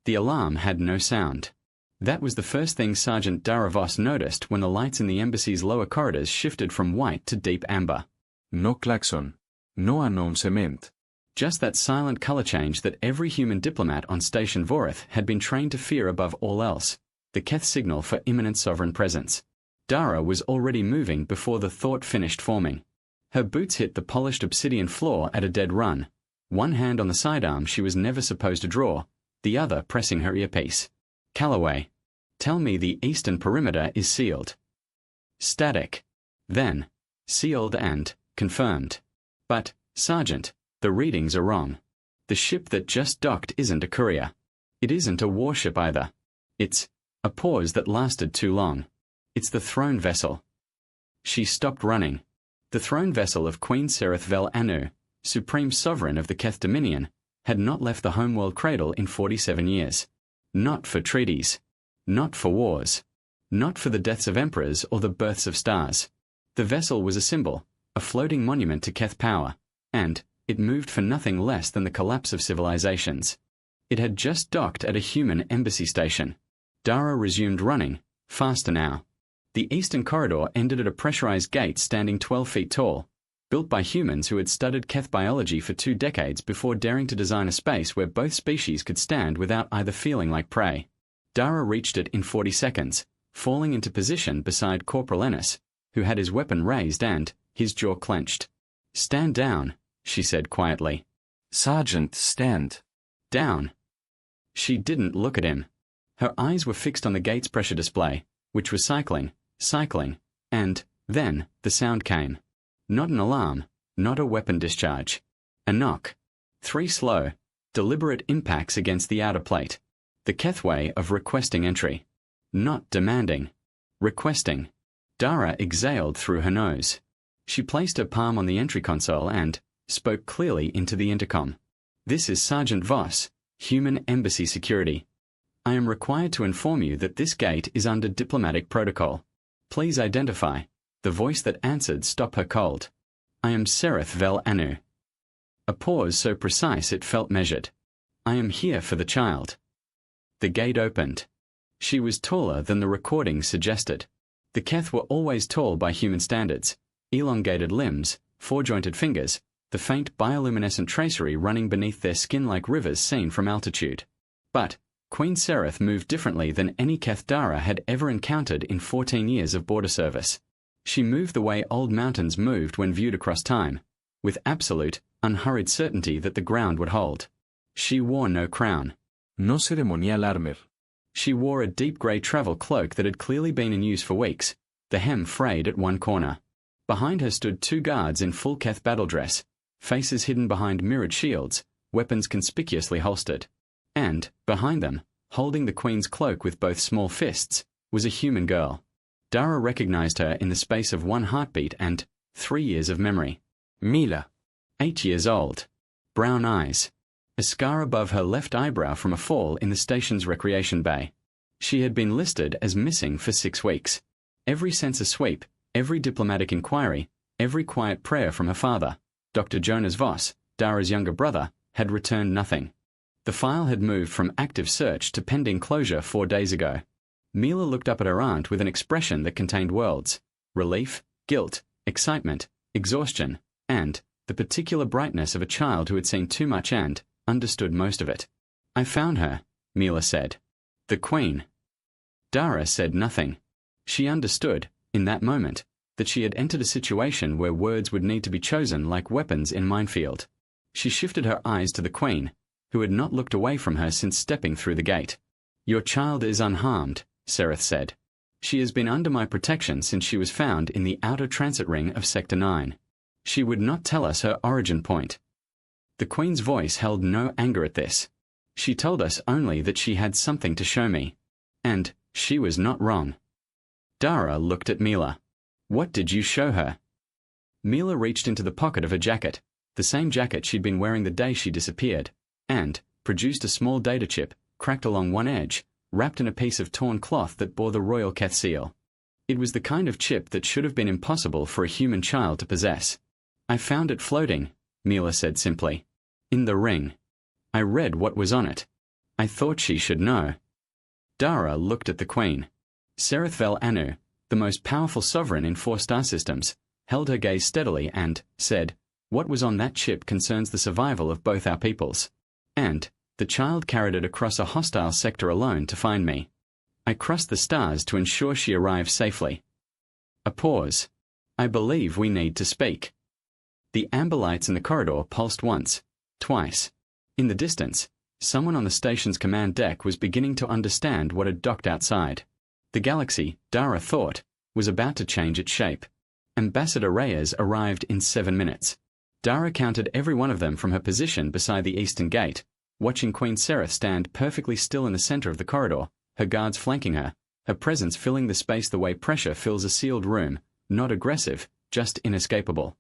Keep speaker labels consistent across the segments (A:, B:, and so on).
A: The alarm had no sound. That was the first thing Sergeant Dara Voss noticed when the lights in the embassy's lower corridors shifted from white to deep amber.
B: No klaxon. No announcement.
A: Just that silent color change that every human diplomat on Station Vorith had been trained to fear above all else, the Keth signal for imminent sovereign presence. Dara was already moving before the thought finished forming. Her boots hit the polished obsidian floor at a dead run, one hand on the sidearm she was never supposed to draw, the other pressing her earpiece. Calloway, tell me the eastern perimeter is sealed. Static. Then, sealed and confirmed. But, Sergeant, the readings are wrong. The ship that just docked isn't a courier. It isn't a warship either. It's a pause that lasted too long. It's the throne vessel. She stopped running. The throne vessel of Queen Sereth Vel Anu, supreme sovereign of the Keth Dominion, had not left the homeworld cradle in 47 years. Not for treaties. Not for wars. Not for the deaths of emperors or the births of stars. The vessel was a symbol, a floating monument to Keth power, and it moved for nothing less than the collapse of civilizations. It had just docked at a human embassy station. Dara resumed running, faster now. The eastern corridor ended at a pressurized gate standing 12 feet tall, built by humans who had studied Keth biology for 2 decades before daring to design a space where both species could stand without either feeling like prey. Dara reached it in 40 seconds, falling into position beside Corporal Ennis, who had his weapon raised and his jaw clenched. "Stand down," she said quietly.
B: "Sergeant, stand."
A: "Down." She didn't look at him. Her eyes were fixed on the gate's pressure display, which was cycling, and then the sound came. Not an alarm, not a weapon discharge. A knock. 3 slow, deliberate impacts against the outer plate. The Keth way of requesting entry. Not demanding. Requesting. Dara exhaled through her nose. She placed her palm on the entry console and spoke clearly into the intercom. "This is Sergeant Voss, Human Embassy Security. I am required to inform you that this gate is under diplomatic protocol. Please identify." The voice that answered stopped her cold. "I am Sereth Vel Anu." A pause so precise it felt measured. "I am here for the child." The gate opened. She was taller than the recording suggested. The Keth were always tall by human standards. Elongated limbs, 4-jointed fingers, the faint bioluminescent tracery running beneath their skin like rivers seen from altitude. But Queen Sereth moved differently than any Keth Dara had ever encountered in 14 years of border service. She moved the way old mountains moved when viewed across time, with absolute, unhurried certainty that the ground would hold. She wore no crown.
B: No ceremonial armor.
A: She wore a deep grey travel cloak that had clearly been in use for weeks, the hem frayed at one corner. Behind her stood 2 guards in full Keth battle dress, faces hidden behind mirrored shields, weapons conspicuously holstered. And, behind them, holding the Queen's cloak with both small fists, was a human girl. Dara recognized her in the space of 1 heartbeat and 3 years of memory.
B: Mila.
A: 8 years old. Brown eyes. A scar above her left eyebrow from a fall in the station's recreation bay. She had been listed as missing for 6 weeks. Every sensor sweep, every diplomatic inquiry, every quiet prayer from her father, Dr. Jonas Voss, Dara's younger brother, had returned nothing. The file had moved from active search to pending closure 4 days ago. Mila looked up at her aunt with an expression that contained worlds: relief, guilt, excitement, exhaustion, and the particular brightness of a child who had seen too much and understood most of it. "I found her," Mila said. "The Queen." Dara said nothing. She understood, in that moment, that she had entered a situation where words would need to be chosen like weapons in minefield. She shifted her eyes to the Queen, who had not looked away from her since stepping through the gate. "Your child is unharmed," Sereth said. "She has been under my protection since she was found in the outer transit ring of Sector 9. She would not tell us her origin point." The Queen's voice held no anger at this. "She told us only that she had something to show me. And she was not wrong." Dara looked at Mila. "What did you show her?" Mila reached into the pocket of her jacket, the same jacket she'd been wearing the day she disappeared, and produced a small data chip, cracked along one edge, wrapped in a piece of torn cloth that bore the royal Keth seal. It was the kind of chip that should have been impossible for a human child to possess. "I found it floating," Mila said simply. "In the ring. I read what was on it. I thought she should know. Dara looked at the Queen. Sereth Vel Anu, the most powerful sovereign in 4 star systems, held her gaze steadily and said, "What was on that chip concerns the survival of both our peoples. And the child carried it across a hostile sector alone to find me. I crossed the stars to ensure she arrived safely." A pause. "I believe we need to speak." The amber lights in the corridor pulsed once, twice. In the distance, someone on the station's command deck was beginning to understand what had docked outside. The galaxy, Dara thought, was about to change its shape. Ambassador Reyes arrived in 7 minutes. Dara counted every one of them from her position beside the eastern gate, watching Queen Sereth stand perfectly still in the center of the corridor, her guards flanking her presence filling the space the way pressure fills a sealed room, not aggressive, just inescapable.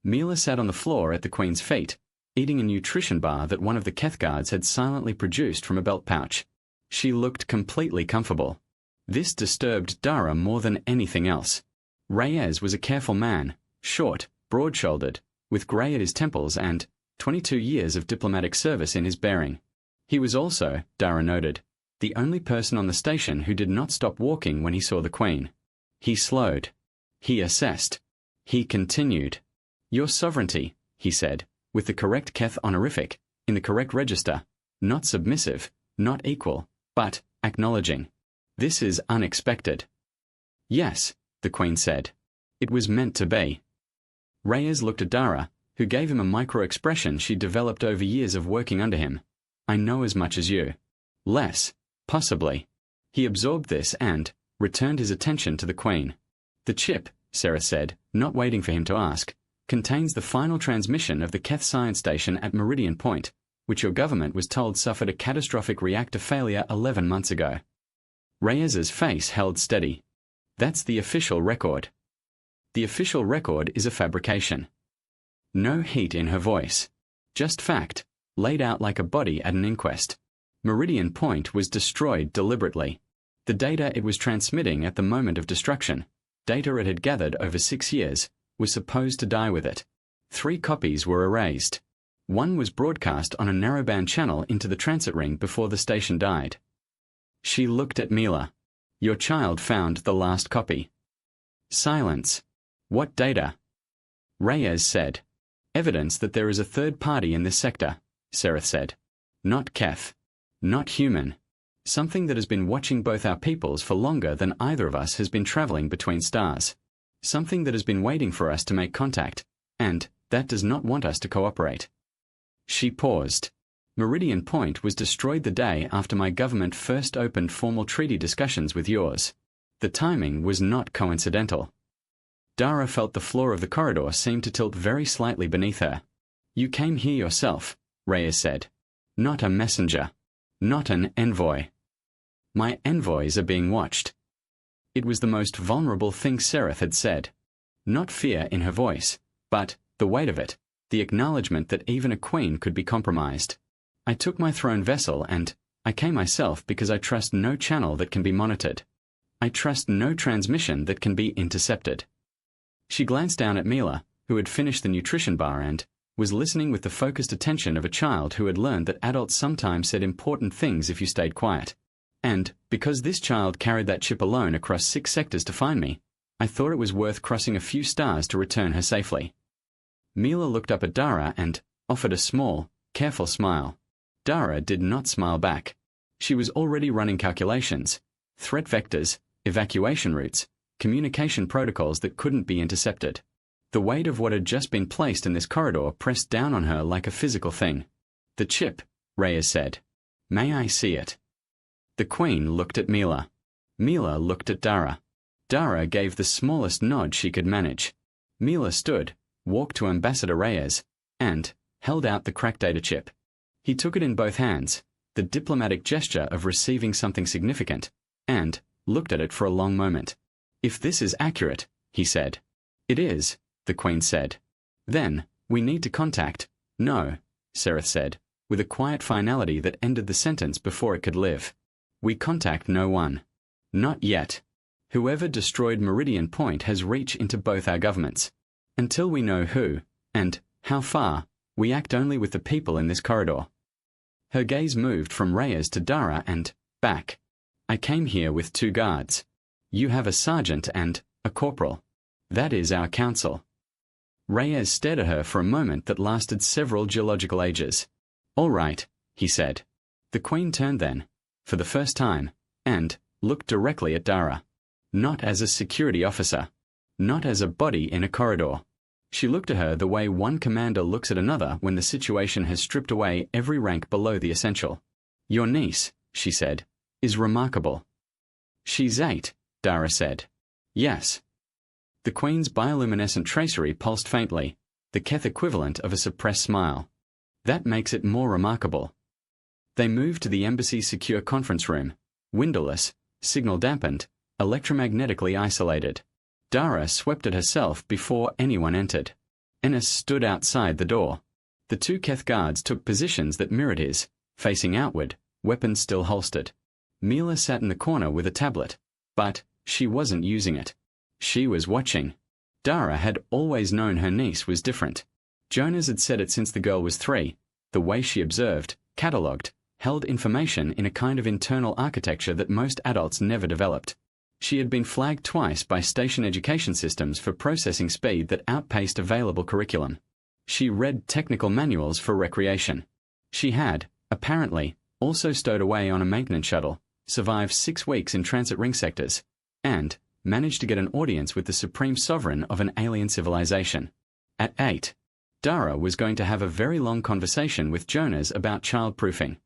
A: Mila sat on the floor at the Queen's feet, eating a nutrition bar that one of the Keth guards had silently produced from a belt pouch. She looked completely comfortable. This disturbed Dara more than anything else. Reyes was a careful man, short, broad-shouldered, with grey at his temples and 22 years of diplomatic service in his bearing. He was also, Dara noted, the only person on the station who did not stop walking when he saw the Queen. He slowed. He assessed. He continued. "Your sovereignty," he said, with the correct Keth honorific, in the correct register, not submissive, not equal, but acknowledging. "This is unexpected." "Yes," the Queen said. "It was meant to be." Reyes looked at Dara, who gave him a micro-expression she'd developed over years of working under him. "I know as much as you." "Less, possibly." He absorbed this and returned his attention to the Queen. "The chip," Sarah said, not waiting for him to ask, "contains the final transmission of the Keth Science Station at Meridian Point, which your government was told suffered a catastrophic reactor failure 11 months ago." Reyes's face held steady. "That's the official record." "The official record is a fabrication." No heat in her voice. Just fact, laid out like a body at an inquest. Meridian Point was destroyed deliberately. The data it was transmitting at the moment of destruction, data it had gathered over 6 years, was supposed to die with it. 3 copies were erased. One was broadcast on a narrowband channel into the transit ring before the station died. She looked at Mila. "Your child found the last copy." Silence. "What data?" Reyes said. "Evidence that there is a third party in this sector," Sereth said. "Not Keth. Not human. Something that has been watching both our peoples for longer than either of us has been traveling between stars. Something that has been waiting for us to make contact, and that does not want us to cooperate." She paused. "Meridian Point was destroyed the day after my government first opened formal treaty discussions with yours. The timing was not coincidental." Dara felt the floor of the corridor seem to tilt very slightly beneath her. "You came here yourself," Reyes said. "Not a messenger. Not an envoy." "My envoys are being watched." It was the most vulnerable thing Sereth had said. Not fear in her voice, but the weight of it, the acknowledgement that even a queen could be compromised. "I took my throne vessel and I came myself because I trust no channel that can be monitored. I trust no transmission that can be intercepted." She glanced down at Mila, who had finished the nutrition bar and was listening with the focused attention of a child who had learned that adults sometimes said important things if you stayed quiet. "And because this child carried that chip alone across 6 sectors to find me, I thought it was worth crossing a few stars to return her safely." Mila looked up at Dara and offered a small, careful smile. Dara did not smile back. She was already running calculations, threat vectors, evacuation routes, communication protocols that couldn't be intercepted. The weight of what had just been placed in this corridor pressed down on her like a physical thing. "The chip," Reyes said. "May I see it?" The Queen looked at Mila. Mila looked at Dara. Dara gave the smallest nod she could manage. Mila stood, walked to Ambassador Reyes, and held out the cracked data chip. He took it in both hands, the diplomatic gesture of receiving something significant, and looked at it for a long moment. "If this is accurate," he said. "It is," the Queen said. "Then, we need to contact." "No," Sereth said, with a quiet finality that ended the sentence before it could live. "We contact no one. Not yet. Whoever destroyed Meridian Point has reach into both our governments. Until we know who, and how far, we act only with the people in this corridor." Her gaze moved from Reyes to Dara and back. I came here with 2 guards. You have a sergeant and a corporal. That is our council. Reyes stared at her for a moment that lasted several geological ages. All right, he said. The Queen turned then, for the first time, and looked directly at Dara. Not as a security officer. Not as a body in a corridor. She looked at her the way one commander looks at another when the situation has stripped away every rank below the essential. Your niece, she said, is remarkable. She's 8, Dara said. Yes. The Queen's bioluminescent tracery pulsed faintly, the Keth equivalent of a suppressed smile. That makes it more remarkable. They moved to the embassy's secure conference room, windowless, signal dampened, electromagnetically isolated. Dara swept it herself before anyone entered. Ennis stood outside the door. The 2 Keth guards took positions that mirrored his, facing outward, weapons still holstered. Mila sat in the corner with a tablet, but she wasn't using it. She was watching. Dara had always known her niece was different. Jonas had said it since the girl was 3, the way she observed, catalogued, held information in a kind of internal architecture that most adults never developed. She had been flagged twice by station education systems for processing speed that outpaced available curriculum. She read technical manuals for recreation. She had, apparently, also stowed away on a maintenance shuttle, survived 6 weeks in transit ring sectors, and managed to get an audience with the supreme sovereign of an alien civilization. At 8, Dara was going to have a very long conversation with Jonas about childproofing.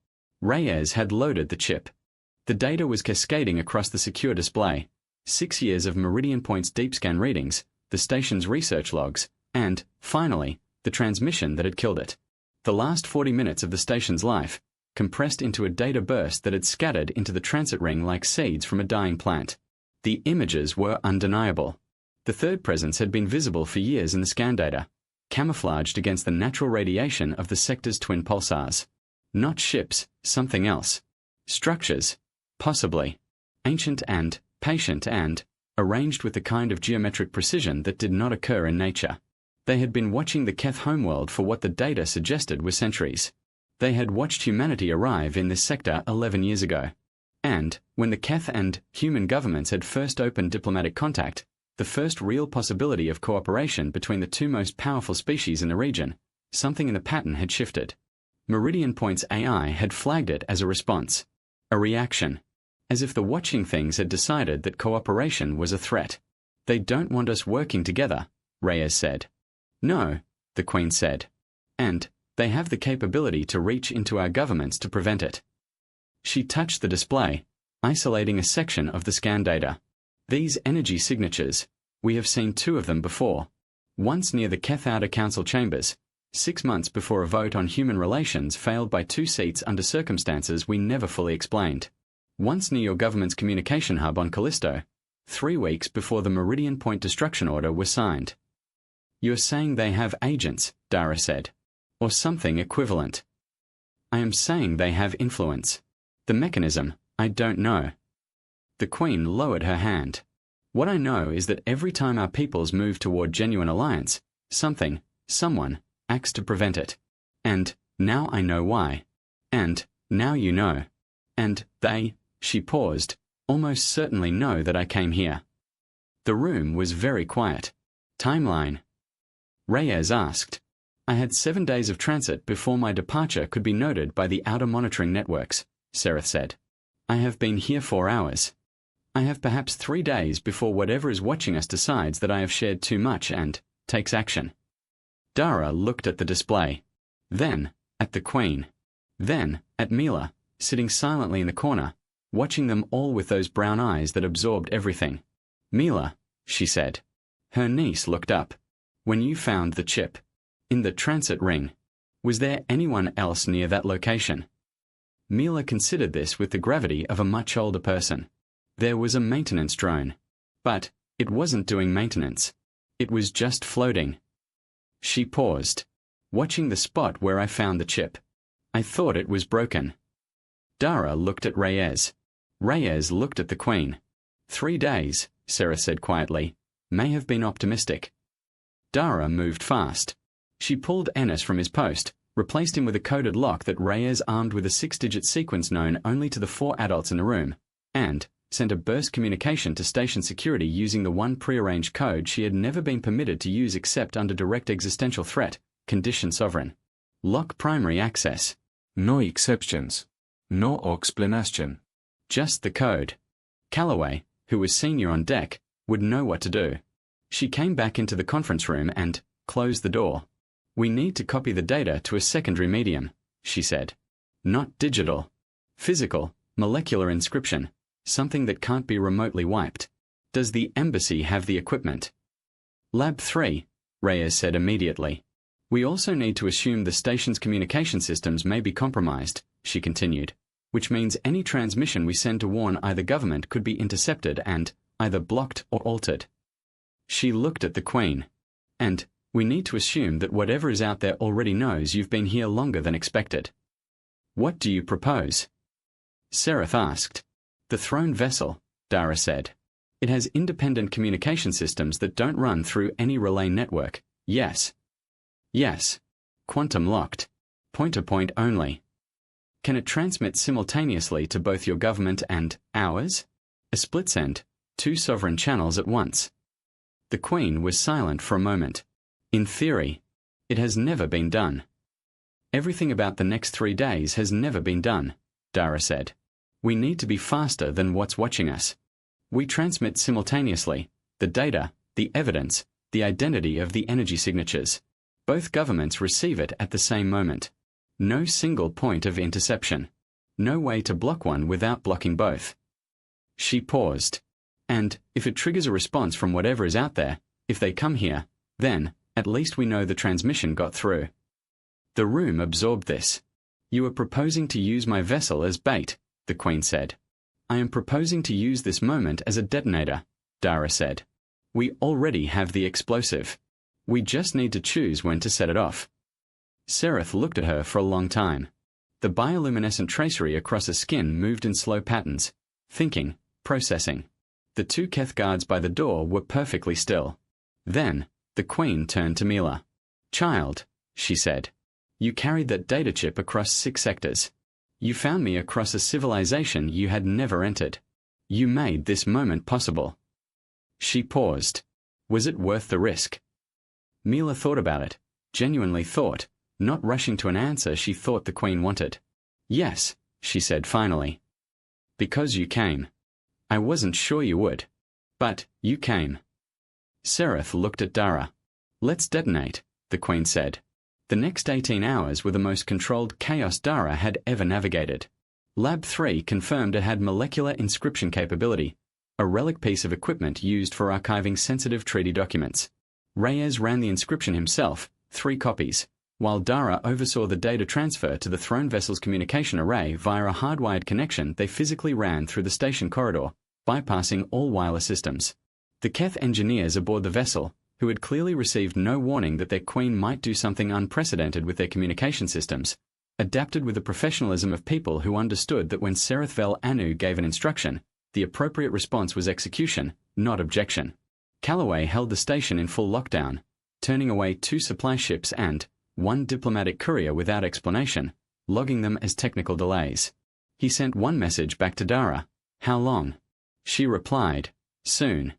A: Reyes had loaded the chip. The data was cascading across the secure display. 6 years of Meridian Point's deep scan readings, the station's research logs, and, finally, the transmission that had killed it. The last 40 minutes of the station's life, compressed into a data burst that had scattered into the transit ring like seeds from a dying plant. The images were undeniable. The third presence had been visible for years in the scan data, camouflaged against the natural radiation of the sector's twin pulsars. Not ships, something else. Structures. Possibly. Ancient and patient and arranged with the kind of geometric precision that did not occur in nature. They had been watching the Keth homeworld for what the data suggested were centuries. They had watched humanity arrive in this sector 11 years ago. And, when the Keth and human governments had first opened diplomatic contact, the first real possibility of cooperation between the 2 most powerful species in the region, something in the pattern had shifted. Meridian Point's AI had flagged it as a response. A reaction. As if the watching things had decided that cooperation was a threat. They don't want us working together, Reyes said. No, the Queen said. And they have the capability to reach into our governments to prevent it. She touched the display, isolating a section of the scan data. These energy signatures, we have seen 2 of them before. Once near the Keth Outer Council chambers, 6 months before a vote on human relations failed by 2 seats under circumstances we never fully explained. Once near your government's communication hub on Callisto, 3 weeks before the Meridian Point destruction order was signed. You're saying they have agents, Dara said. Or something equivalent. I am saying they have influence. The mechanism, I don't know. The Queen lowered her hand. What I know is that every time our peoples move toward genuine alliance, something, someone, acts to prevent it. And now I know why. And now you know. And they, she paused, almost certainly know that I came here. The room was very quiet. Timeline. Reyes asked. I had 7 days of transit before my departure could be noted by the outer monitoring networks, Sereth said. I have been here 4 hours. I have perhaps 3 days before whatever is watching us decides that I have shared too much and takes action. Dara looked at the display. Then, at the Queen. Then, at Mila, sitting silently in the corner, watching them all with those brown eyes that absorbed everything. Mila, she said. Her niece looked up. When you found the chip. In the transit ring. Was there anyone else near that location? Mila considered this with the gravity of a much older person. There was a maintenance drone. But it wasn't doing maintenance. It was just floating. She paused, watching the spot where I found the chip. I thought it was broken. Dara looked at Reyes. Reyes looked at the Queen. 3 days, Sarah said quietly, may have been optimistic. Dara moved fast. She pulled Ennis from his post, replaced him with a coded lock that Reyes armed with a 6-digit sequence known only to the 4 adults in the room, and sent a burst communication to station security using the one prearranged code she had never been permitted to use except under direct existential threat, condition sovereign. Lock primary access.
B: No exceptions. No explanation.
A: Just the code. Calloway, who was senior on deck, would know what to do. She came back into the conference room and closed the door. We need to copy the data to a secondary medium, she said. Not digital. Physical, molecular inscription. Something that can't be remotely wiped. Does the embassy have the equipment? Lab 3, Reyes said immediately. We also need to assume the station's communication systems may be compromised, she continued, which means any transmission we send to warn either government could be intercepted and either blocked or altered. She looked at the Queen. And we need to assume that whatever is out there already knows you've been here longer than expected. What do you propose? Sereth asked. The throne vessel, Dara said. It has independent communication systems that don't run through any relay network, yes. Yes. Quantum locked. Point-to-point only. Can it transmit simultaneously to both your government and ours? A split send, 2 sovereign channels at once. The Queen was silent for a moment. In theory, it has never been done. Everything about the next 3 days has never been done, Dara said. We need to be faster than what's watching us. We transmit simultaneously the data, the evidence, the identity of the energy signatures. Both governments receive it at the same moment. No single point of interception. No way to block one without blocking both. She paused. And if it triggers a response from whatever is out there, if they come here, then at least we know the transmission got through. The room absorbed this. You are proposing to use my vessel as bait, the Queen said. I am proposing to use this moment as a detonator, Dara said. We already have the explosive. We just need to choose when to set it off. Sereth looked at her for a long time. The bioluminescent tracery across her skin moved in slow patterns, thinking, processing. The 2 Keth guards by the door were perfectly still. Then, the Queen turned to Mila. Child, she said. You carried that data chip across 6 sectors. You found me across a civilization you had never entered. You made this moment possible. She paused. Was it worth the risk? Mila thought about it, genuinely thought, not rushing to an answer she thought the Queen wanted. Yes, she said finally. Because you came. I wasn't sure you would. But you came. Sereth looked at Dara. Let's detonate, the Queen said. The next 18 hours were the most controlled chaos Dara had ever navigated. Lab 3 confirmed it had molecular inscription capability, a relic piece of equipment used for archiving sensitive treaty documents. Reyes ran the inscription himself, 3 copies, while Dara oversaw the data transfer to the throne vessel's communication array via a hardwired connection they physically ran through the station corridor, bypassing all wireless systems. The Keth engineers aboard the vessel, who had clearly received no warning that their Queen might do something unprecedented with their communication systems, adapted with the professionalism of people who understood that when Sereth Vel Anu gave an instruction, the appropriate response was execution, not objection. Calloway held the station in full lockdown, turning away 2 supply ships and 1 diplomatic courier without explanation, logging them as technical delays. He sent one message back to Dara. How long? She replied, soon.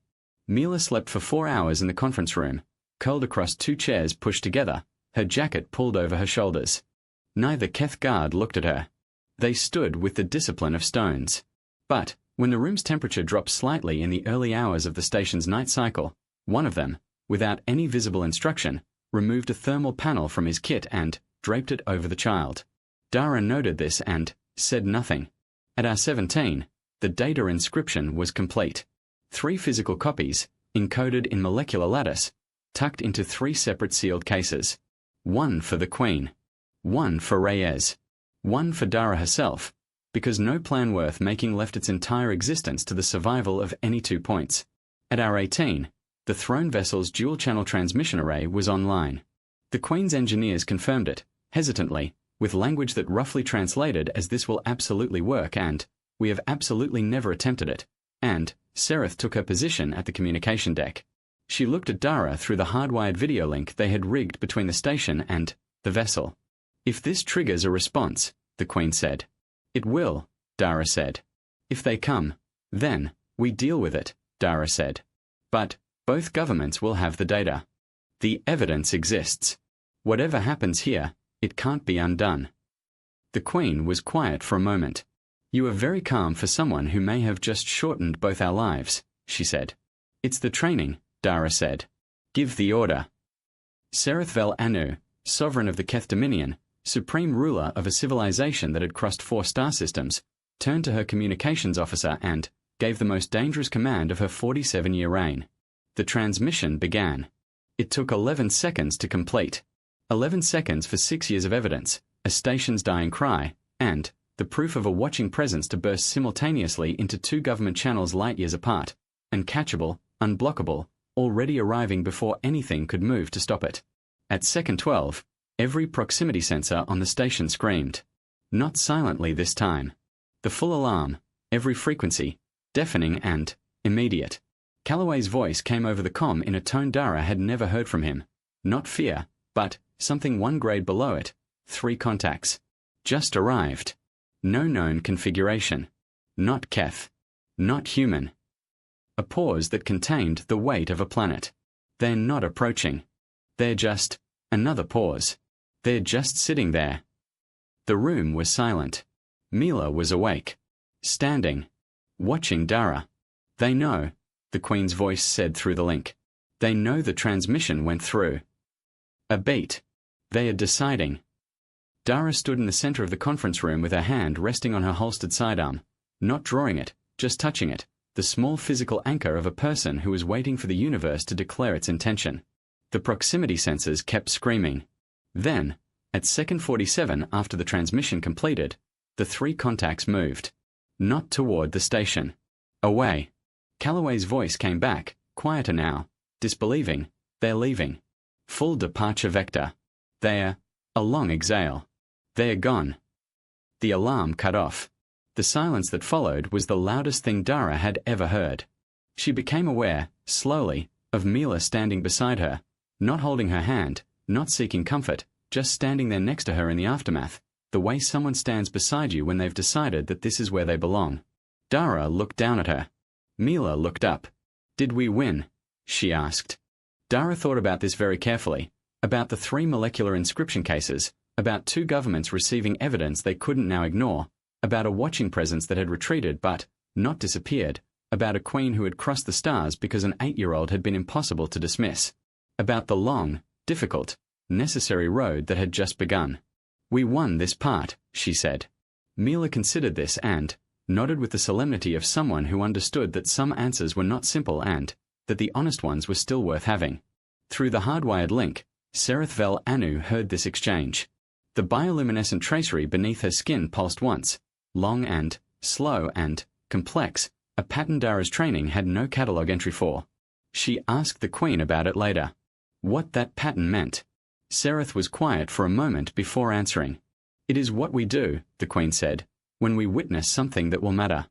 A: Mila slept for 4 hours in the conference room, curled across 2 chairs pushed together, her jacket pulled over her shoulders. Neither Keth guard looked at her. They stood with the discipline of stones. But when the room's temperature dropped slightly in the early hours of the station's night cycle, one of them, without any visible instruction, removed a thermal panel from his kit and draped it over the child. Dara noted this and said nothing. At our 17, the data inscription was complete. 3 physical copies, encoded in molecular lattice, tucked into 3 separate sealed cases. 1 for the Queen. 1 for Reyes. 1 for Dara herself, because no plan worth making left its entire existence to the survival of any 2 points. At hour 18, the throne vessel's dual-channel transmission array was online. The Queen's engineers confirmed it, hesitantly, with language that roughly translated as this will absolutely work and, we have absolutely never attempted it, and, Sereth took her position at the communication deck. She looked at Dara through the hardwired video link they had rigged between the station and the vessel. If this triggers a response, the Queen said. It will, Dara said. If they come, then, we deal with it, Dara said. But, both governments will have the data. The evidence exists. Whatever happens here, it can't be undone. The Queen was quiet for a moment. You are very calm for someone who may have just shortened both our lives, she said. It's the training, Dara said. Give the order. Sereth Vel Anu, sovereign of the Keth Dominion, supreme ruler of a civilization that had crossed 4 star systems, turned to her communications officer and gave the most dangerous command of her 47-year reign. The transmission began. It took 11 seconds to complete. 11 seconds for 6 years of evidence, a station's dying cry, and the proof of a watching presence to burst simultaneously into 2 government channels light years apart, uncatchable, unblockable, already arriving before anything could move to stop it. At second 12, every proximity sensor on the station screamed. Not silently this time. The full alarm, every frequency, deafening and immediate. Calloway's voice came over the comm in a tone Dara had never heard from him. Not fear, but something 1 grade below it. 3 contacts. Just arrived. No known configuration. Not Keth. Not human. A pause that contained the weight of a planet. They're not approaching. They're just another pause. They're just sitting there. The room was silent. Mila was awake. Standing. Watching Dara. They know, the Queen's voice said through the link. They know the transmission went through. A beat. They are deciding. Dara stood in the center of the conference room with her hand resting on her holstered sidearm, not drawing it, just touching it, the small physical anchor of a person who was waiting for the universe to declare its intention. The proximity sensors kept screaming. Then, at second 47 after the transmission completed, the 3 contacts moved. Not toward the station. Away. Calloway's voice came back, quieter now, disbelieving. They're leaving. Full departure vector. They're a long exhale. They're gone. The alarm cut off. The silence that followed was the loudest thing Dara had ever heard. She became aware, slowly, of Mila standing beside her, not holding her hand, not seeking comfort, just standing there next to her in the aftermath, the way someone stands beside you when they've decided that this is where they belong. Dara looked down at her. Mila looked up. Did we win? She asked. Dara thought about this very carefully, about the 3 molecular inscription cases, about 2 governments receiving evidence they couldn't now ignore, about a watching presence that had retreated but not disappeared, about a queen who had crossed the stars because an 8-year-old had been impossible to dismiss, about the long, difficult, necessary road that had just begun. We won this part, she said. Mila considered this and nodded with the solemnity of someone who understood that some answers were not simple and that the honest ones were still worth having. Through the hardwired link, Sereth Vel Anu heard this exchange. The bioluminescent tracery beneath her skin pulsed once, long and slow and complex, a pattern Dara's training had no catalogue entry for. She asked the Queen about it later. What that pattern meant. Sereth was quiet for a moment before answering. It is what we do, the Queen said, when we witness something that will matter.